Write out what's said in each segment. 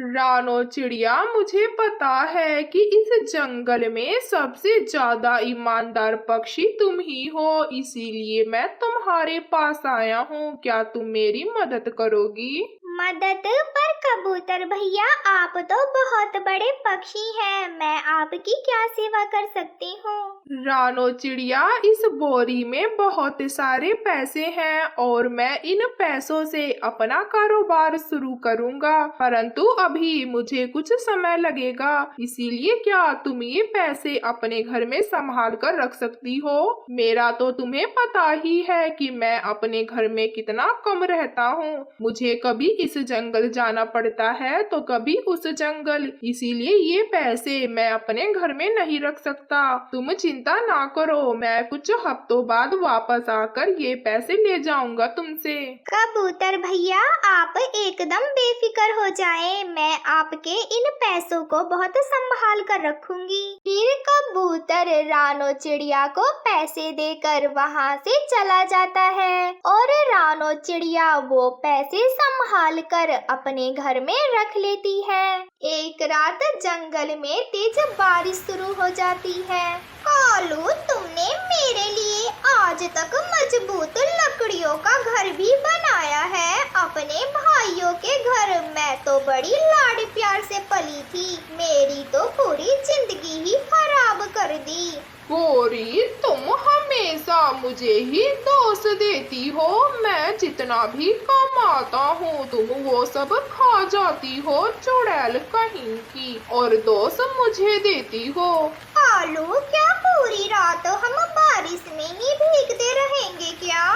रानो चिड़िया, मुझे पता है कि इस जंगल में सबसे ज्यादा ईमानदार पक्षी तुम ही हो, इसीलिए मैं तुम्हारे पास आया हूँ। क्या तुम मेरी मदद करोगी? मदद? पर कबूतर भैया, आप तो बहुत बड़े पक्षी हैं, मैं आपकी क्या सेवा कर सकती हूँ? रानो चिड़िया, इस बोरी में बहुत सारे पैसे हैं और मैं इन पैसों से अपना कारोबार शुरू करूंगा, परंतु अभी मुझे कुछ समय लगेगा, इसीलिए क्या तुम ये पैसे अपने घर में संभाल कर रख सकती हो? मेरा तो तुम्हें पता ही है कि मैं अपने घर में कितना कम रहता हूँ। मुझे कभी इस जंगल जाना पड़ता है तो कभी उस जंगल, इसीलिए ये पैसे मैं अपने घर में नहीं रख सकता। तुम चिंता ना करो, मैं कुछ हफ्तों बाद वापस आकर ये पैसे ले जाऊंगा तुमसे। कबूतर भैया, आप एकदम बेफिक्र हो जाएं, मैं आपके इन पैसों को बहुत संभाल कर रखूंगी। फिर कबूतर रानो चिड़िया को पैसे देकर वहाँ से चला जाता है और रानो चिड़िया वो पैसे संभाल कर अपने घर में रख लेती है। एक रात जंगल में तेज बारिश शुरू हो जाती है। कालू, तुमने मेरे लिए आज तक मजबूत लकड़ियों का घर भी बनाया है। अपने भाइयों के घर मैं तो बड़ी लाड प्यार से पली थी, मेरी तो पूरी जिंदगी ही खराब कर दी। गोरी, तुम हमेशा मुझे ही दोष देती हो। मैं जितना भी कमाता हूँ तुम वो सब खा जाती हो, चुड़ैल कहीं की, और दोष मुझे देती हो। कालू, क्या पूरी रात हम बारिश में ही भीगते रहेंगे क्या?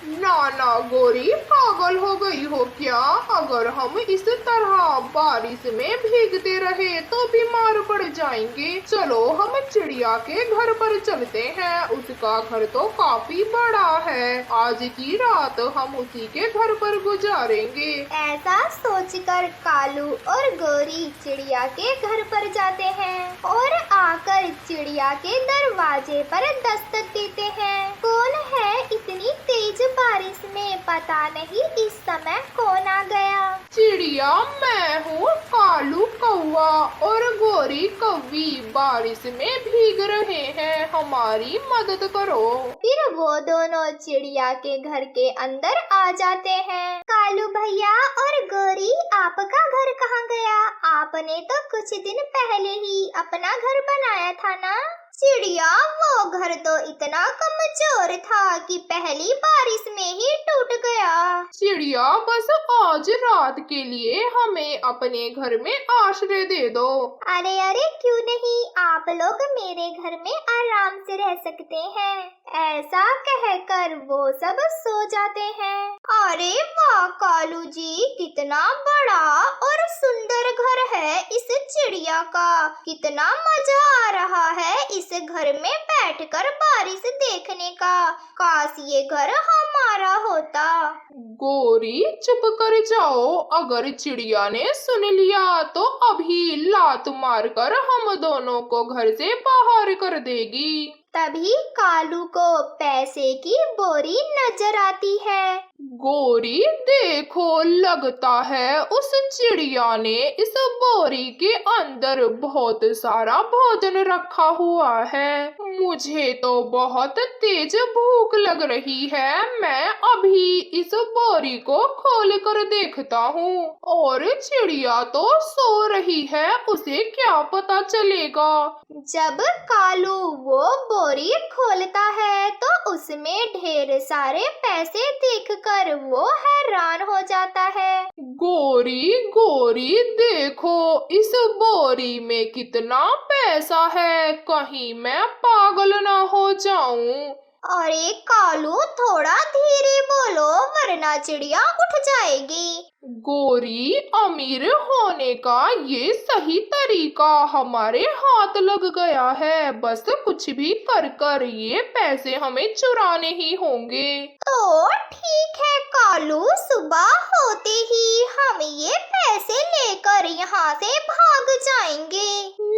ना ना गोरी, पागल हो गई हो क्या? अगर हम इस तरह बारिश में भीगते रहे तो बीमार पड़ जाएंगे। चलो हम चिड़िया के घर पर चलते हैं, उसका घर तो काफी बड़ा है। आज की रात हम उसी के घर पर गुजारेंगे। ऐसा सोचकर कालू और गोरी चिड़िया के घर पर जाते हैं और आकर चिड़िया के दरवाजे पर दस्तक देते हैं। कौन है? इतनी तेज बारिश में पता नहीं इस समय कौन आ गया। चिड़िया, मैं हूँ कालू कौवा और गोरी कौवी, बारिश में भीग रहे हैं, हमारी मदद करो। फिर वो दोनों चिड़िया के घर के अंदर आ जाते हैं। कालू भैया और गोरी, आपका घर कहाँ गया? आपने तो कुछ दिन पहले ही अपना घर बनाया था ना? चिड़िया, वो घर तो इतना कमजोर था कि पहली बारिश में ही टूट गया। चिड़िया, बस आज रात के लिए हमें अपने घर में आश्रय दे दो। अरे अरे, क्यों नहीं, आप लोग मेरे घर में आराम से रह सकते हैं। ऐसा कहकर वो सब सो जाते हैं। अरे वाह कालू जी, कितना बड़ा और सुंदर घर है इस चिड़िया का। कितना मजा आ रहा है इस घर में बैठकर बारिश देखने का। काश ये घर हमारा होता। गोरी, चुप कर जाओ, अगर चिड़िया ने सुन लिया तो अभी लात मारकर हम दोनों को घर से बाहर कर देगी। तभी कालू को पैसे की बोरी नजर आती है। गोरी देखो, लगता है उस चिड़िया ने इस बोरी के अंदर बहुत सारा भोजन रखा हुआ है। मुझे तो बहुत तेज भूख लग रही है, मैं अभी इस बोरी को खोल कर देखता हूँ। और चिड़िया तो सो रही है, उसे क्या पता चलेगा। जब कालू वो बोरी खोलता है तो उसमें ढेर सारे पैसे देखकर वो हैरान हो जाता है। गोरी गोरी, देखो इस बोरी में कितना पैसा है, कहीं मैं पागल ना हो जाऊं। अरे कालू, थोड़ा धीरे बोलो वरना चिड़िया उठ जाएगी। गोरी, अमीर होने का ये सही तरीका हमारे हाथ लग गया है, बस कुछ भी कर कर ये पैसे हमें चुराने ही होंगे। तो ठीक है कालू, सुबह होते ही हम ये पैसे लेकर यहाँ से भाग जाएंगे।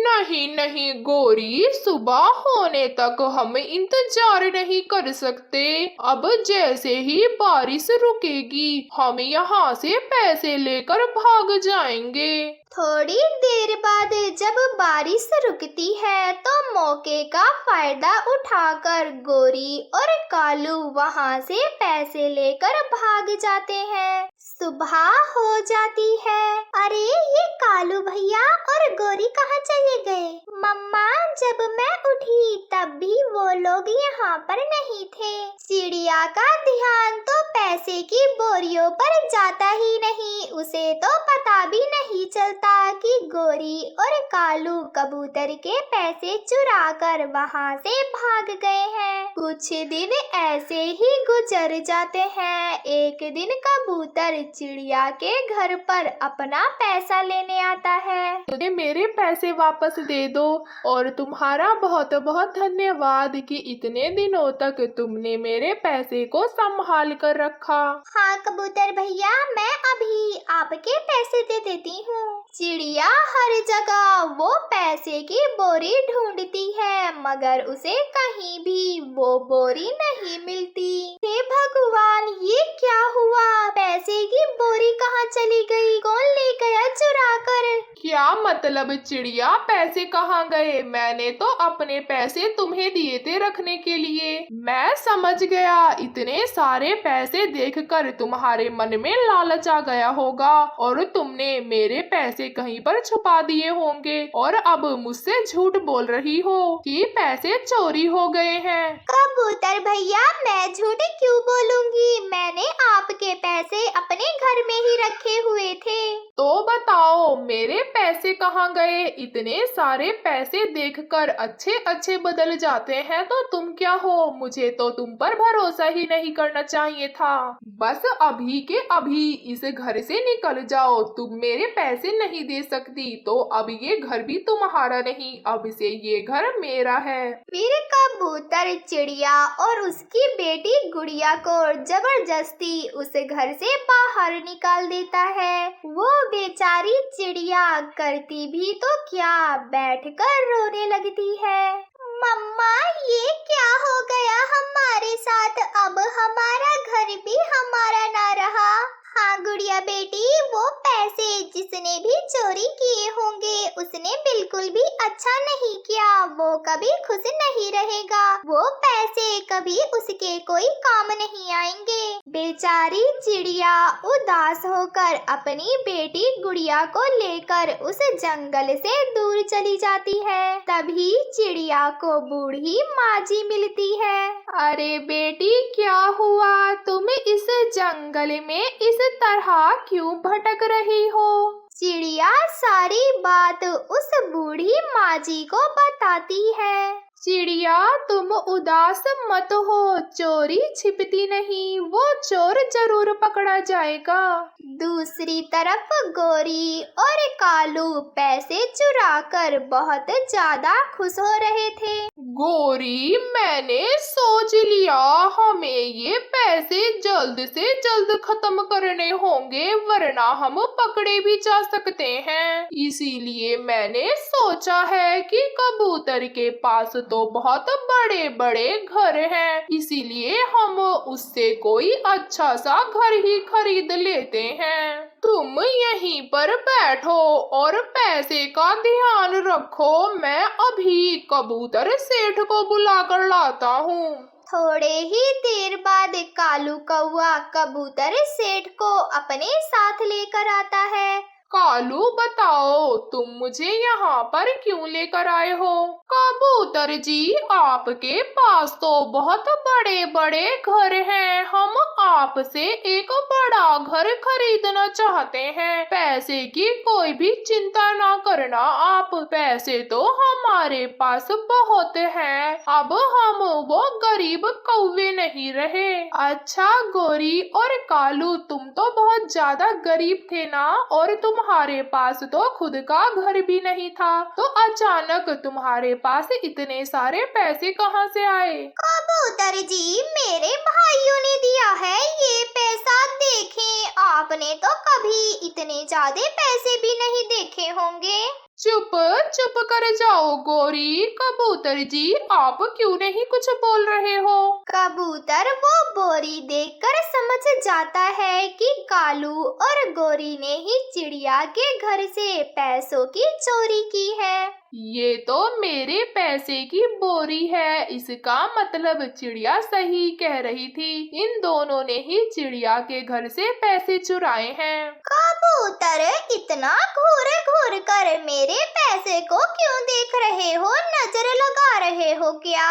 नहीं नहीं गोरी, सुबह होने तक हम इंतजार नहीं कर सकते। अब जैसे ही बारिश रुकेगी हम यहाँ से पैसे लेकर भाग जाएंगे। थोड़ी देर बाद जब बारिश रुकती है तो मौके का फायदा उठाकर गोरी और कालू वहां से पैसे लेकर भाग जाते हैं। सुबह हो जाती है। अरे ये कालू भैया और गोरी कहाँ चले गए? मम्मा, जब मैं उठी तब भी वो लोग यहाँ पर नहीं थे। चिड़िया का ध्यान तो पैसे की बोरियों पर जाता ही नहीं। उसे तो पता भी नहीं चलता कि गोरी और कालू कबूतर के पैसे चुरा कर वहाँ से भाग गए हैं। कुछ दिन ऐसे ही गुजर जाते हैं। एक दिन कबूतर चिड़िया के घर पर अपना पैसा लेने आता है। मुझे मेरे पैसे वापस दे दो और तुम्हारा बहुत बहुत धन्यवाद कि इतने दिनों तक तुमने मेरे पैसे को संभाल कर रखा। हाँ कबूतर भैया, मैं अभी आपके पैसे दे देती हूँ। चिड़िया हर जगह वो पैसे की बोरी ढूंढती है मगर उसे कहीं भी वो बोरी नहीं मिलती। हे भगवान, ये क्या हुआ? पैसे की बोरी कहाँ चली गई? कौन ले गया चुरा कर? क्या मतलब चिड़िया, पैसे कहाँ गए? मैंने तो अपने पैसे तुम्हें दिए थे रखने के लिए। मैं समझ गया, इतने सारे पैसे देखकर तुम्हारे मन में लालच आ गया होगा और तुमने मेरे पैसे कहीं पर छुपा दिए होंगे और अब मुझसे झूठ बोल रही हो कि पैसे चोरी हो गए हैं। कबूतर भैया, मैं झूठ क्यों बोलूंगी? मैंने आपके पैसे अपने घर में ही रखे हुए थे। तो बताओ मेरे पैसे कहाँ गए? इतने सारे पैसे देखकर अच्छे अच्छे बदल जाते हैं तो तुम क्या हो? मुझे तो तुम पर भरोसा ही नहीं करना चाहिए था। बस अभी के अभी इस घर से निकल जाओ। तुम मेरे पैसे नहीं दे सकती तो अब ये घर भी तुम्हारा नहीं, अब से ये घर मेरा है। फिर कबूतर चिड़िया और उसकी बेटी गुड़िया को जबरदस्ती उस घर से बाहर निकाल देता है। वो बेचारी चिड़िया करती भी तो क्या, बैठकर रोने लगती है। मम्मा, ये क्या हो गया हमारे साथ? अब हमारा घर भी हमारा ना रहा। हाँ गुड़िया बेटी, वो पैसे जिसने भी चोरी किए होंगे उसने बिल्कुल भी अच्छा नहीं किया। वो कभी खुश नहीं रहेगा। वो पैसे कभी उसके कोई काम नहीं आएंगे। बेचारी चिड़िया उदास होकर अपनी बेटी गुड़िया को लेकर उस जंगल से दूर चली जाती है। तभी चिड़िया को बूढ़ी माजी मिलती है। अरे बेटी, क्या हुआ? तुम इस जंगल में इस तरह क्यों भटक रही हो? चिड़िया सारी बात उस बूढ़ी माजी को बताती है। चिड़िया, तुम उदास मत हो, चोरी छिपती नहीं, वो चोर जरूर पकड़ा जाएगा। दूसरी तरफ गोरी और कालू पैसे चुराकर बहुत ज्यादा खुश हो रहे थे। गोरी, मैंने सोच लिया हमें ये पैसे जल्द से जल्द खत्म करने होंगे वरना हम पकड़े भी जा सकते हैं। इसीलिए मैंने सोचा है कि कबूतर के पास तो बहुत बड़े बड़े घर हैं, इसीलिए हम उससे कोई अच्छा सा घर ही खरीद लेते हैं। तुम यहीं पर बैठो और पैसे का ध्यान रखो। मैं अभी कबूतर सेठ को बुलाकर लाता हूँ। थोड़े ही देर बाद कालू कौवा कबूतर सेठ को अपने साथ लेकर आता है। कालू, बताओ तुम मुझे यहाँ पर क्यों लेकर आए हो? कबूतर जी, आपके पास तो बहुत बड़े बड़े घर हैं। हम आपसे एक बड़ा घर खरीदना चाहते हैं। पैसे की कोई भी चिंता ना करना आप, पैसे तो हमारे पास बहुत हैं। अब हम वो गरीब कौवे नहीं रहे। अच्छा गोरी और कालू, तुम तो बहुत ज्यादा गरीब थे ना, और तुम्हारे पास तो खुद का घर भी नहीं था, तो अचानक तुम्हारे पास इतने सारे पैसे कहाँ से आए? कबूतर जी, मेरे भाइयों ने दिया है ये पैसा। देखें, आप आपने तो कभी इतने ज्यादा पैसे भी नहीं देखे होंगे। चुप चुप कर जाओ गौरी। कबूतर जी, आप क्यों नहीं कुछ बोल रहे हो? कबूतर वो बोरी देखकर समझ जाता है कि कालू और गौरी ने ही चिड़िया के घर से पैसों की चोरी की है। ये तो मेरे पैसे की बोरी है। इसका मतलब चिड़िया सही कह रही थी। इन दोनों ने ही चिड़िया के घर से पैसे चुराए हैं। कबूतर, इतना घूर घूर कर मेरे पैसे को क्यों देख रहे हो? नजर लगा रहे हो क्या?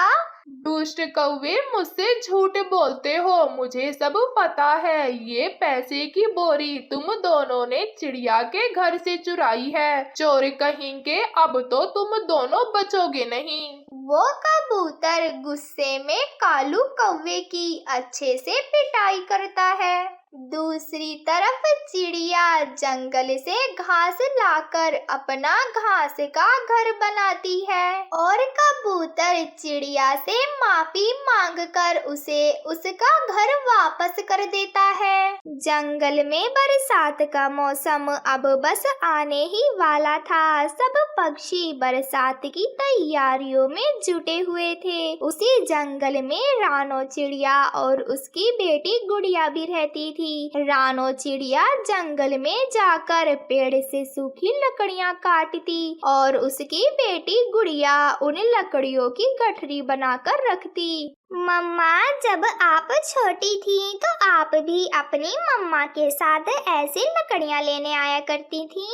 दुष्ट कौवे, मुझसे झूठ बोलते हो। मुझे सब पता है। ये पैसे की बोरी तुम दोनों ने चिड़िया के घर से चुराई है। चोर कहेंगे, अब तो तुम दोनों बचोगे नहीं। वो कबूतर गुस्से में कालू कौवे की अच्छे से पिटाई करता है। दूसरी तरफ चिड़िया जंगल से घास लाकर अपना घास का घर बनाती है और कबूतर चिड़िया से माफी मांगकर उसे उसका घर वापस कर देता है। जंगल में बरसात का मौसम अब बस आने ही वाला था। सब पक्षी बरसात की तैयारियों में जुटे हुए थे। उसी जंगल में रानो चिड़िया और उसकी बेटी गुड़िया भी रहती थी। रानो चिड़िया जंगल में जाकर पेड़ से सूखी लकड़ियां काटती और उसकी बेटी गुड़िया उन लकड़ियों की गठरी बनाकर रखती। मम्मा, जब आप छोटी थी तो आप भी अपनी मम्मा के साथ ऐसे लकड़ियां लेने आया करती थी।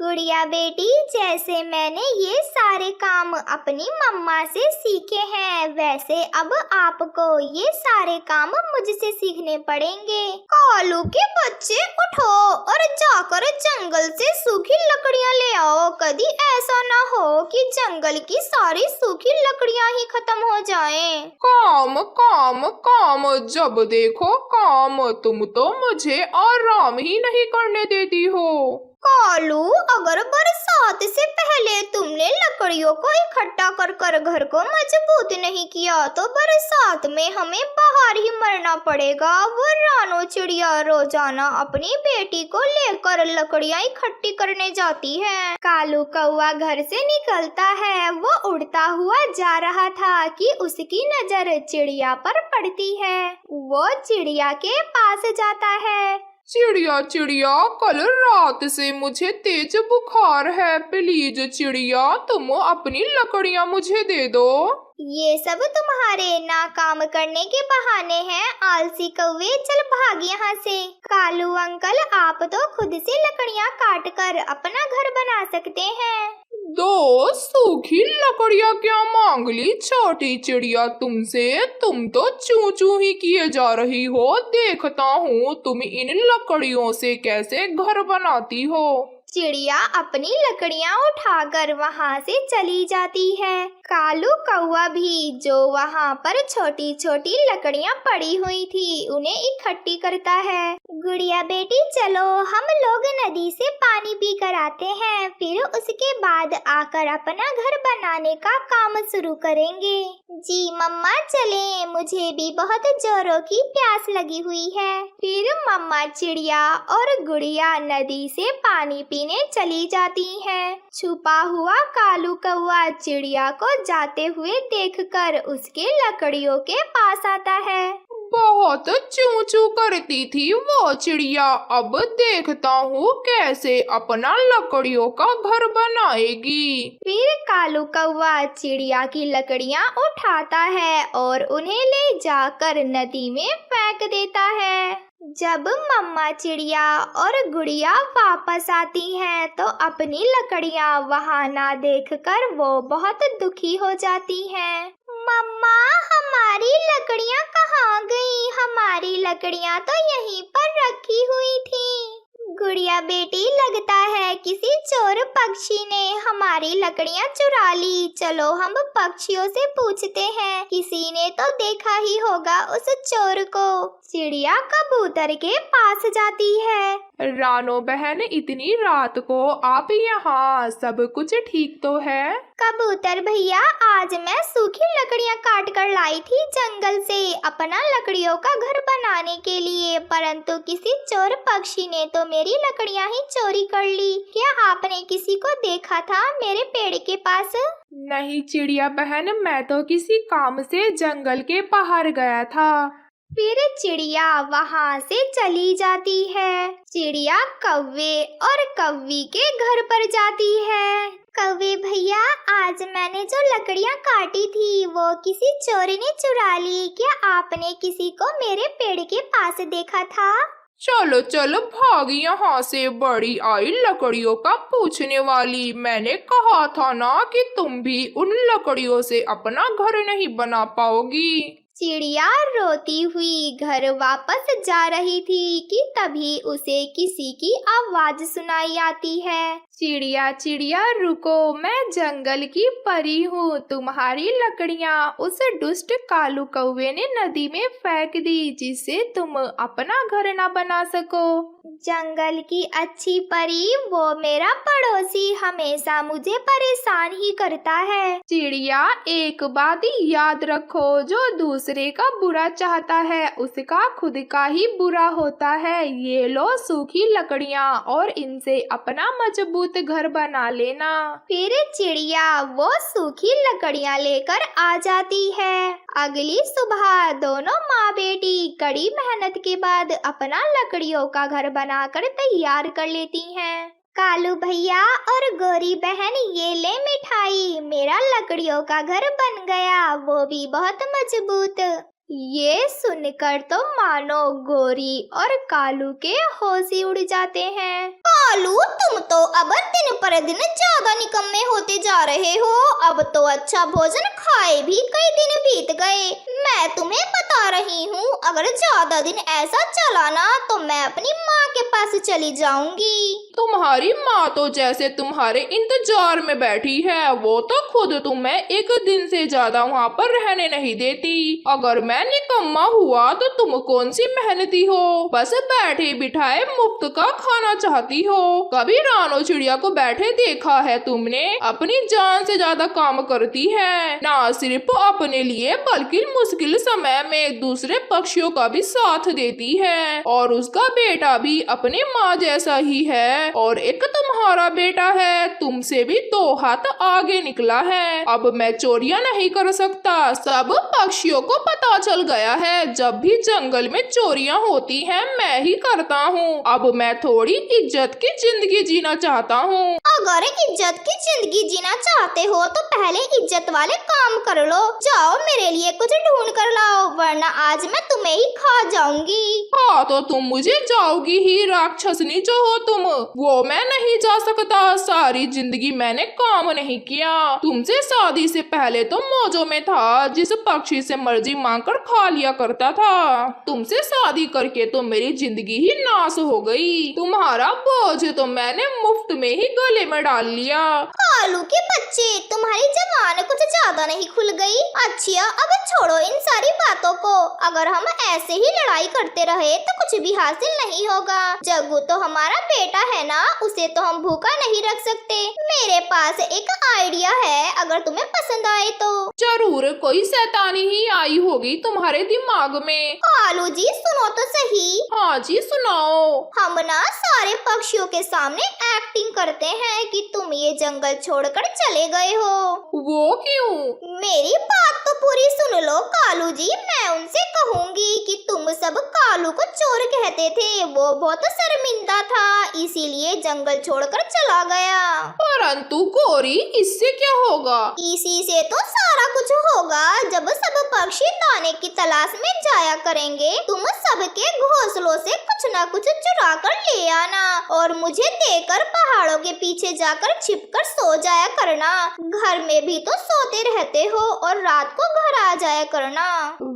गुड़िया बेटी, जैसे मैंने ये सारे काम अपनी मम्मा से सीखे हैं, वैसे अब आपको ये सारे काम मुझसे सीखने पड़ेंगे। कालू के बच्चे, उठो और जाकर जंगल से सूखी लकड़ियां ले आओ। कभी ऐसा ना हो कि जंगल की सारी सूखी लकड़ियां ही खत्म हो जाएं। काम काम काम, जब देखो काम। तुम तो मुझे आराम ही नहीं करने देती हो। कालू, अगर बरसात से पहले तुमने लकड़ियों को इकट्ठा कर कर घर को मजबूत नहीं किया तो बरसात में हमें बाहर ही मरना पड़ेगा। वो रानो चिड़िया रोजाना अपनी बेटी को लेकर लकड़ियां इकट्ठी करने जाती है। कालू कौवा घर से निकलता है। वो उड़ता हुआ जा रहा था कि उसकी नजर चिड़िया पर पड़ती है। वो चिड़िया के पास जाता है। चिड़िया चिड़िया, कल रात से मुझे तेज बुखार है। प्लीज चिड़िया, तुम अपनी लकड़ियां मुझे दे दो। ये सब तुम्हारे नाकाम करने के बहाने हैं, आलसी कौवे। चल भाग यहाँ से। कालू अंकल, आप तो खुद से लकड़ियाँ काट कर अपना घर बना सकते हैं। दो सूखी लकड़ियां क्या मांग ली छोटी चिड़िया तुमसे? तुम तो चू चू ही किए जा रही हो। देखता हूँ तुम इन लकड़ियों से कैसे घर बनाती हो। चिड़िया अपनी लकड़ियाँ उठाकर वहाँ से चली जाती है। कालू कौवा भी, जो वहाँ पर छोटी छोटी लकड़ियाँ पड़ी हुई थी, उन्हें इकट्ठी करता है। गुड़िया बेटी, चलो हम लोग नदी से पानी पी कर आते हैं, फिर उसके बाद आकर अपना घर बनाने का काम शुरू करेंगे। जी मम्मा, चले, मुझे भी बहुत जोरों की प्यास लगी हुई है। फिर मम्मा चिड़िया और गुड़िया नदी से पानी पीने चली जाती हैं। छुपा हुआ कालू कौवा चिड़िया को जाते हुए देखकर उसके लकड़ियों के पास आता है। बहुत चू चू करती थी वो चिड़िया। अब देखता हूँ कैसे अपना लकड़ियों का घर बनाएगी। फिर कालू कौवा चिड़िया की लकड़ियाँ उठाता है और उन्हें ले जाकर नदी में फेंक देता है। जब मम्मा चिड़िया और गुड़िया वापस आती हैं तो अपनी लकड़ियाँ वहाँ ना देखकर वो बहुत दुखी हो जाती हैं। मम्मा, हमारी लकड़ियाँ कहाँ गई? हमारी लकड़ियाँ तो यहीं पर रखी हुई थी। गुड़िया बेटी, लगता है किसी चोर पक्षी ने हमारी लकड़ियाँ चुरा ली। चलो हम पक्षियों से पूछते हैं, किसी ने तो देखा ही होगा उस चोर को। चिड़िया कबूतर के पास जाती है। रानो बहन, इतनी रात को आप यहाँ, सब कुछ ठीक तो है? कबूतर भैया, आज मैं सूखी लकड़ियाँ काट कर लाई थी जंगल से अपना लकड़ियों का घर बनाने के लिए, परंतु किसी चोर पक्षी ने तो मेरी लकड़ियाँ ही चोरी कर ली। क्या आपने किसी को देखा था मेरे पेड़ के पास? नहीं चिड़िया बहन, मैं तो किसी काम से जंगल के बाहर गया था। फिर चिड़िया वहाँ से चली जाती है। चिड़िया कौवे और कौवी के घर पर जाती है। कौवे भैया, आज मैंने जो लकड़ियाँ काटी थी वो किसी चोर ने चुरा ली। क्या आपने किसी को मेरे पेड़ के पास देखा था? चलो चलो भाग यहाँ से, बड़ी आई लकड़ियों का पूछने वाली। मैंने कहा था ना कि तुम भी उन लकड़ियों से अपना घर नहीं बना पाओगी। चिड़िया रोती हुई घर वापस जा रही थी कि तभी उसे किसी की आवाज सुनाई आती है। चिड़िया चिड़िया रुको, मैं जंगल की परी हूँ। तुम्हारी लकड़ियाँ उस दुष्ट कालू कौवे ने नदी में फेंक दी, जिससे तुम अपना घर न बना सको। जंगल की अच्छी परी, वो मेरा पड़ोसी हमेशा मुझे परेशान ही करता है। चिड़िया एक बात याद रखो, जो दूसरे का बुरा चाहता है उसका खुद का ही बुरा होता है। ये लो सूखी लकड़ियाँ और इनसे अपना मजबूत घर बना लेना। फिर चिड़िया वो सूखी लकड़ियाँ लेकर आ जाती है। अगली सुबह दोनों माँ बेटी कड़ी मेहनत के बाद अपना लकड़ियों का घर बनाकर तैयार कर लेती हैं। कालू भैया और गोरी बहन, ये ले मिठाई, मेरा लकड़ियों का घर बन गया, वो भी बहुत मजबूत। ये सुनकर तो मानो गोरी और कालू के होश ही उड़ जाते हैं। कालू, तुम तो अब दिन पर दिन ज्यादा निकम्मे होते जा रहे हो। अब तो अच्छा भोजन खाए भी कई दिन बीत गए। मैं तुम्हें बता रही हूँ, अगर ज्यादा दिन ऐसा चला ना तो मैं अपनी माँ के पास चली जाऊंगी। तुम्हारी माँ तो जैसे तुम्हारे इंतजार में बैठी है, वो तो खुद तुम्हें एक दिन से ज्यादा वहाँ पर रहने नहीं देती। अगर मैं निकम्मा हुआ तो तुम कौन सी मेहनती हो, बस बैठे बिठाए मुफ्त का खाना चाहती हो। कभी रानो चिड़िया को बैठे देखा है तुमने? अपनी जान से ज्यादा काम करती है, ना सिर्फ अपने लिए बल्कि मुश्किल समय में दूसरे पक्षियों का भी साथ देती है। और उसका बेटा भी अपनी माँ जैसा ही है, और एक तुम्हारा बेटा है, तुमसे भी 2 हाथ आगे निकला है। अब मैं चोरियां नहीं कर सकता, सब पक्षियों को पता चल गया है। जब भी जंगल में चोरियां होती हैं मैं ही करता हूँ। अब मैं थोड़ी इज्जत की जिंदगी जीना चाहता हूँ। अगर इज्जत की जिंदगी जीना चाहते हो तो पहले इज्जत वाले काम कर लो। जाओ मेरे लिए कुछ ढूंढ कर लाओ, वरना आज मैं तुम्हें ही खा जाऊंगी। हाँ तो तुम मुझे जाओगी ही, राक्षसनी जो हो तुम। वो मैं नहीं जा सकता, सारी जिंदगी मैंने काम नहीं किया। तुमसे शादी से पहले तो मौजों में था, जिस पक्षी से मर्जी मांगकर खा लिया करता था। तुमसे शादी करके तो मेरी जिंदगी ही नाश हो गई। तुम्हारा बोझ तो मैंने मुफ्त में ही गले में डाल लिया। कालू के बच्चे, तुम्हारी जबान कुछ ज्यादा नहीं खुल गई? अच्छा, अब छोड़ो इन सारी बातों को। अगर हम ऐसे ही लड़ाई करते रहे तो कुछ भी हासिल नहीं होगा। जग्गू तो हमारा बेटा है ना, उसे तो हम भूखा नहीं रख सकते। मेरे पास एक आइडिया है, अगर तुम्हें पसंद आए तो। जरूर कोई शैतानी ही आई होगी तुम्हारे दिमाग में। कालू जी सुनो तो सही। हाँ जी सुनाओ। हम ना सारे पक्षियों के सामने एक्टिंग करते हैं कि तुम ये जंगल छोड़कर चले गए हो। वो क्यों? मेरी बात तो पूरी सुन लो कालू जी। मैं उनसे कहूँगी कि तुम सब कालू को चोर कहते थे, वो बहुत शर्मिंदा था, इसीलिए जंगल छोड़कर चला गया। परंतु गोरी, इससे क्या होगा? इसी से तो सारा कुछ होगा। जब सब पक्षी दाने की तलाश में जाया करेंगे, तुम सबके घोंसलों से कुछ ना कुछ चुरा कर ले आना और मुझे देकर पहाड़ों के पीछे जाकर छिपकर सो जाया करना। घर में भी तो सोते रहते हो और रात को घर आ जाया करना।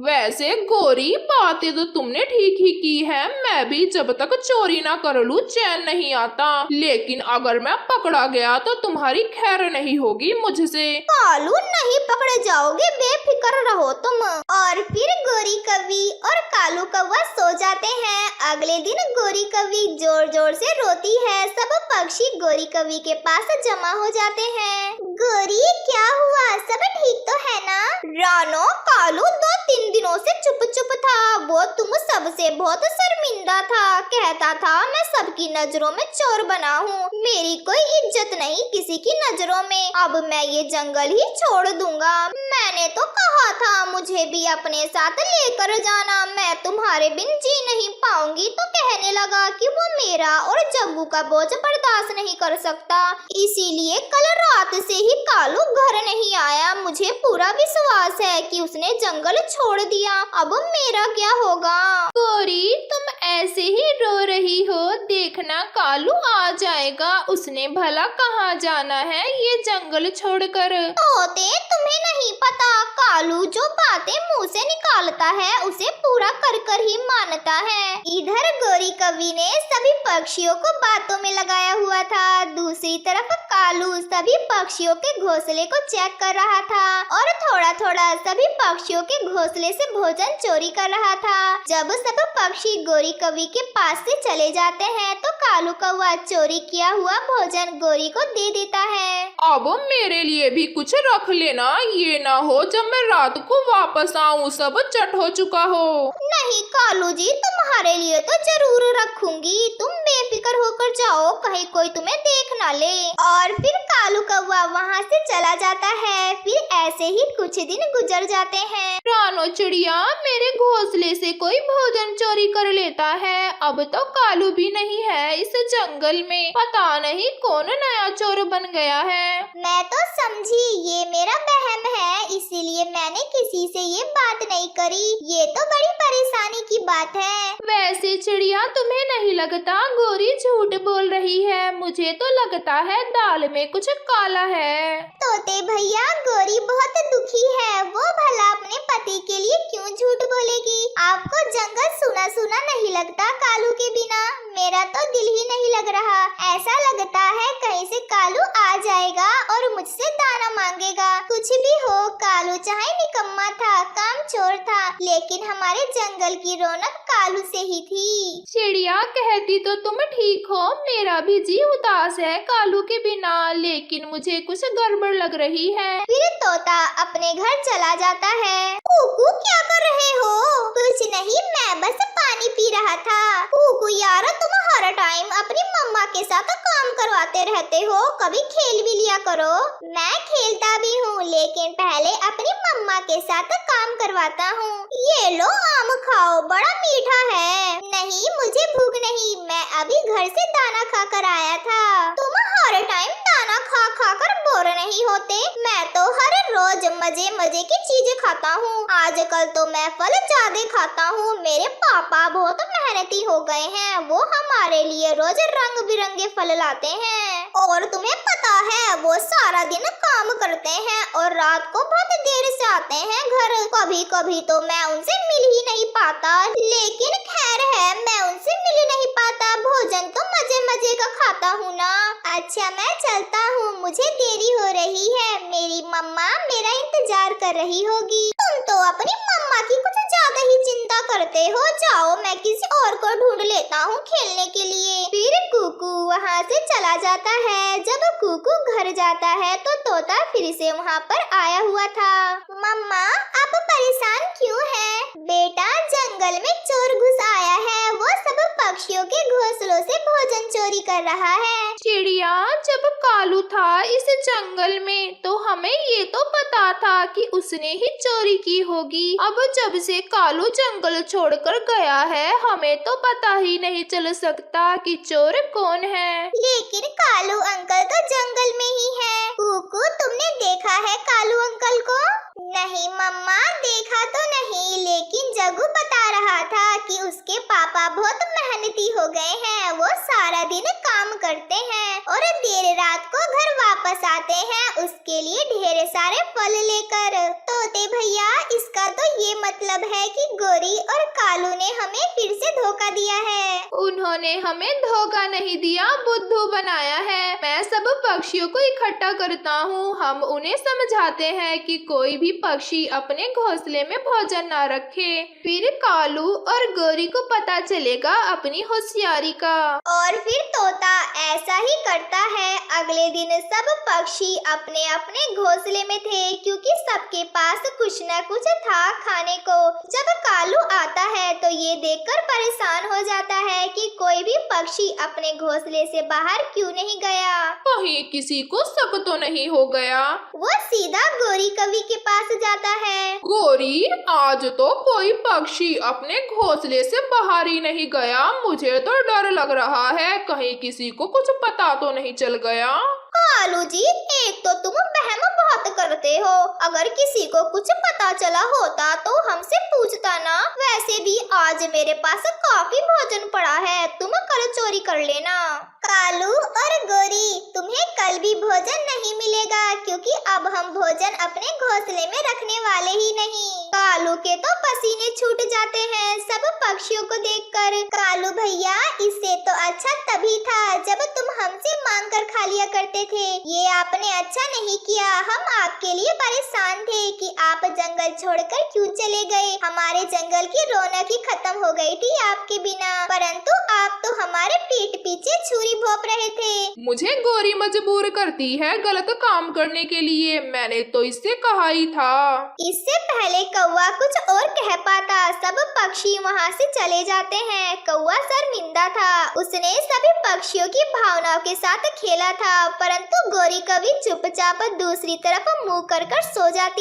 वैसे गौरी, बातें तो तुमने ठीक ही की है। मैं भी जब तक चोरी ना कर लूं चैन नहीं आता, लेकिन अगर मैं पकड़ा गया तो तुम्हारी खैर नहीं होगी मुझसे। कालू, नहीं पकड़े जाओगे, बेफिक्र रहो तुम। और फिर गोरी कवि और कालू कौवा सो जाते हैं। अगले दिन गोरी कवि जोर जोर से रोती है। सब पक्षी गोरी कवि के पास जमा हो जाते हैं। गोरी, क्या हुआ? सब ठीक तो है ना? रानो, कालू 2-3 दिनों से चुप चुप था। वो तुम सबसे बहुत शर्मिंदा था। कहता था मैं सबकी नजरों में चोर बना हूँ, मेरी कोई इज्जत नहीं किसी की नजरों में। अब मैं ये जंगल ही छोड़ दूंगा। मैंने तो कहा था मुझे भी अपने साथ लेकर जाना, मैं तुम्हारे बिन जी नहीं पाऊंगी। तो कहने लगा कि वो मेरा और जग्गू का बोझ बर्दाश्त नहीं कर सकता, इसीलिए कल रात से ही कालू घर नहीं आया। मुझे पूरा विश्वास है कि उसने जंगल छोड़ दिया। अब मेरा क्या होगा? गौरी, तुम ऐसे ही रो रही हो, देखना कालू आ जाएगा। उसने भला कहाँ जाना है ये जंगल छोड़कर। तोते, तुम्हें नहीं पता, कालू जो बातें मुंह से निकालता है उसे पूरा कर कर ही मानता है। इधर गोरी कवि ने सभी पक्षियों को बातों में लगाया हुआ था। दूसरी तरफ कालू सभी पक्षियों के घोंसले को चेक कर रहा था और थोड़ा थोड़ा सभी पक्षियों के घोंसले से भोजन चोरी कर रहा था। जब सब पक्षी गोरी कवि के पास से चले जाते हैं तो कालू कौवा चोरी किया हुआ भोजन गोरी को दे देता है। अब मेरे लिए भी कुछ रख लेना, ये ना हो जब मैं रात को वापस आऊँ सब चट हो चुका हो। नहीं कालू जी, तुम्हारे लिए तो जरूर रखूंगी, तुम बेफिक्र होकर जाओ, कहीं कोई तुम्हें देख ना ले। और फिर कालू कौवा वहाँ से चला जाता है। फिर ऐसे ही कुछ दिन गुजर जाते हैं। रानो चिड़िया, मेरे घोंसले से कोई भोजन चोरी कर लेता है। अब तो कालू भी नहीं है इस जंगल में, पता नहीं कौन नया चोर बन गया है। मैं तो समझी ये मेरा बहम है, इसीलिए मैंने किसी से ये बात नहीं करी। ये तो बड़ी परेशानी की बात है। वैसे चिड़िया, तुम्हें नहीं लगता गौरी झूठ बोल रही है? मुझे तो लगता है दाल में कुछ काला है। तोते भैया, गौरी बहुत दुखी है, वो भला अपने पति के लिए क्यों झूठ बोलेगी? आपको जंगल सुना सुना नहीं लगता कालू के बिना? मेरा तो दिल ही नहीं लग रहा। ऐसा लगता है कहीं से कालू आ जाएगा और मुझसे दाना मांगेगा। कुछ भी हो, कालू चाहे निकम्मा था, कामचोर था, लेकिन हमारे जंगल की रौनक कालू से ही थी। चिड़िया, कहती तो तुम ठीक हो, मेरा भी जी उदास है कालू के बिना, लेकिन मुझे कुछ गड़बड़ लग रही है। फिर तोता अपने घर चला जाता है। कुकू, क्या कर रहे हो? कुछ नहीं, मैं बस पानी पी रहा था। कुकू यार, तुम हर टाइम अपनी मम्मा के साथ काम करवाते रहते हो, कभी खेल भी लिया करो। मैं खेलता भी हूँ, लेकिन पहले अपनी मम्मा के साथ काम करवाता हूँ। ये लो आम खाओ, बड़ा मीठा है। नहीं, मुझे भूख नहीं, मैं अभी घर से दाना खा कर आया था। तुम हर टाइम दाना खा खा कर बोर नहीं होते? मैं तो हर रोज मजे मजे की चीजें खाता हूँ। आजकल तो मैं फल ज्यादा खाता हूँ। मेरे पापा बहुत मेहनती हो गए हैं, वो हमारे लिए रोज रंग बिरंगे फल लाते हैं। और तुम्हें पता है वो सारा दिन काम करते हैं और रात को बहुत देर से आते हैं घर। कभी कभी तो मैं उनसे मिल ही नहीं पाता, लेकिन खैर है, मैं उनसे मिल नहीं पाता। भोजन तो मजे मजे का खाता हूँ ना। अच्छा, मैं चलता हूँ, मुझे देरी हो रही है, मेरी मम्मा मेरा इंतजार कर रही होगी। तुम तो अपनी मम्मा की कुछ ज्यादा ही चिंता करते हो। जाओ, मैं किसी और को ढूंढ लेता हूँ खेलने के लिए। फिर कुकू वहाँ से चला जाता है। जब कुकू घर जाता है तो तोता फिर से वहाँ पर आया हुआ था। मम्मा, आप परेशान क्यों हैं? बेटा, जंगल में चोर घुस आया है, वो सब पक्षियों के घोंसलों से भोजन चोरी कर रहा है। चिड़िया, जब कालू था इस जंगल में तो हमें ये तो पता था कि उसने ही चोरी की होगी। अब जब से कालू जंगल छोड़कर गया है, हमें तो पता ही नहीं चल सकता कि चोर कौन है। लेकिन कालू अंकल तो जंगल में ही है। कुकू, तुमने देखा है कालू अंकल को? नहीं मम्मा, देखा तो नहीं, लेकिन जग्गू बता रहा था कि उसके पापा बहुत मेहनती हो गए हैं। वो सारा दिन काम करते हैं और देर रात को घर वापस आते हैं, उसके लिए ढेर सारे फल लेकर। तोते भैया, इसका तो ये मतलब है कि गोरी और कालू ने हमें फिर से धोखा दिया है। उन्होंने हमें धोखा नहीं दिया, बुद्धू बनाया है। मैं सब पक्षियों को इकट्ठा करता हूँ। हम उन्हें समझाते हैं कि कोई भी पक्षी अपने घोंसले में भोजन न रखे। फिर कालू और गोरी को पता चलेगा अपनी होशियारी का। और फिर तोता ऐसा ही करता है। अगले दिन सब पक्षी अपने अपने घोंसले में थे, क्योंकि सबके पास कुछ न कुछ था खाने को। जब कालू आता है तो ये देखकर परेशान हो जाता है कि कोई भी पक्षी अपने घोंसले से बाहर क्यों नहीं गया। कहीं किसी को शक तो नहीं हो गया। वो सीधा गोरी कवि के पास जाता है। गोरी, आज तो कोई पक्षी अपने घोंसले से बाहर ही नहीं गया। मुझे तो डर लग रहा है, कहीं किसी को कुछ पता तो नहीं चल गया। कालू जी, एक तो तुम वहम बहुत करते हो। अगर किसी को कुछ पता चला होता तो हमसे पूछता ना। वैसे भी आज मेरे पास काफी भोजन पड़ा है, तुम कल चोरी कर लेना। कालू और गोरी, तुम्हें कल भी भोजन नहीं मिलेगा, क्योंकि अब हम भोजन अपने घोंसले में रखने वाले ही नहीं। कालू के तो पसीने छूट जाते हैं सब पक्षियों को देखकर। कालू भैया, इससे तो अच्छा तभी था जब तुम हमसे मांग कर खा लिया करते थे। ये आपने अच्छा नहीं किया। हम आपके लिए परेशान थे कि आप जंगल छोड़कर क्यों चले गए। हमारे जंगल की रौनक ही खत्म हो गई थी आपके बिना, परंतु आप तो हमारे पीठ पीछे छुरी भोंक रहे थे। मुझे गोरी मजबूर करती है गलत काम करने के लिए। मैंने तो इससे कहा ही था। इससे पहले कौवा कुछ और कह पाता, सब पक्षी वहाँ से चले जाते हैं। कौवा शर्मिंदा था, उसने सभी पक्षियों की भावनाओं के साथ खेला था, परंतु गोरी कवि चुपचाप दूसरी तरफ मुंह कर सो जाती।